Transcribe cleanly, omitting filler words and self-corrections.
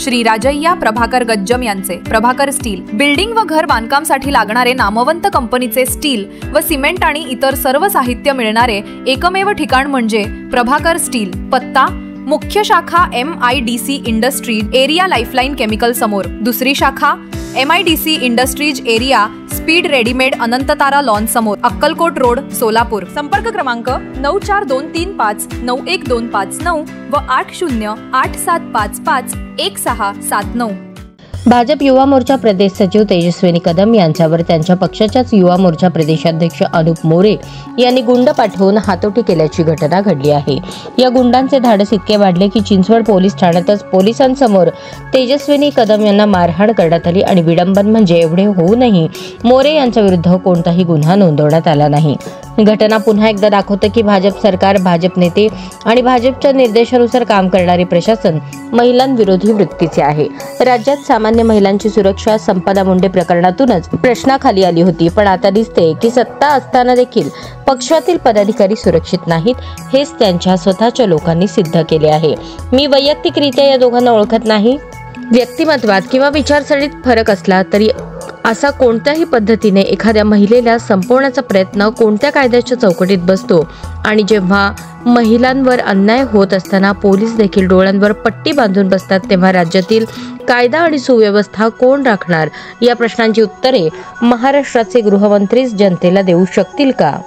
श्री राजय्या प्रभाकर गज्जम यांचे Prabhakar steel building व घर बांधकामासाठी लागणारे नामवंत कंपनीचे स्टील व सिमेंट आणि इतर सर्व साहित्य मिळणारे एकमेव ठिकाण म्हणजे प्रभाकर स्टील। पत्ता मुख्य शाखा MIDC industries area Lifeline chemical समोर, दुसरी शाखा MIDC industries area speed readymade Anantatara lawn समोर, अक्कलकोट रोड, सोलापूर। संपर्क क्रमांक 9423591259 व 8087551679। भाजप युवा मोर्चा प्रदेश सचिव तेजस्विनी कदम यांच्यावर त्यांच्या पक्षाच्याच युवा मोर्चा प्रदेशाध्यक्ष अनुप मोरे यांनी गुंड पाठवून हातोटी केल्याची घटना घडली आहे। या गुंडांचे धाडस इतके वाढले की चिंचवड पोलीस ठाण्यातच पोलिसांसमोर तेजस्विनी कदम यांना मारहाण करण्यात आली आणि विडंबन म्हणजे एवढे होऊनही मोरे यांच्या विरुद्ध कोणताही गुन्हा नोंदवण्यात आला नाही। घटना पुन्हा एकदा दाखवते की भाजप सरकार, भाजप नेते आणि भाजपच्या निर्देशानुसार काम करणारे प्रशासन महिलांविरोधी वृत्तीचे आहे। राज्यात सामान्य महिलांची सुरक्षा संपदा मुंडे प्रकरणातूनच प्रश्नाखाली आली होती, पण आता दिसते की सत्ता असताना देखील पक्षातील पदाधिकारी सुरक्षित नाहीत, हेच त्यांच्या स्वतःच्या लोकांनी सिद्ध केले आहे। मी वैयक्तिकरित्या या दोघांना ओळखत नाही। व्यक्तिमत्वात किंवा विचारसरणीत फरक असला तरी असा कोणत्याही पद्धतीने एखाद्या महिलेला संपवण्याचा प्रयत्न कोणत्या कायद्याच्या चौकटीत बसतो आणि जेव्हा महिलांवर अन्याय होत असताना पोलीस देखील डोळ्यांवर पट्टी बांधून बसतात, तेव्हा राज्यातील कायदा आणि सुव्यवस्था कोण राखणार? या प्रश्नांची उत्तरे महाराष्ट्राचे गृहमंत्रीच जनतेला देऊ शकतील का?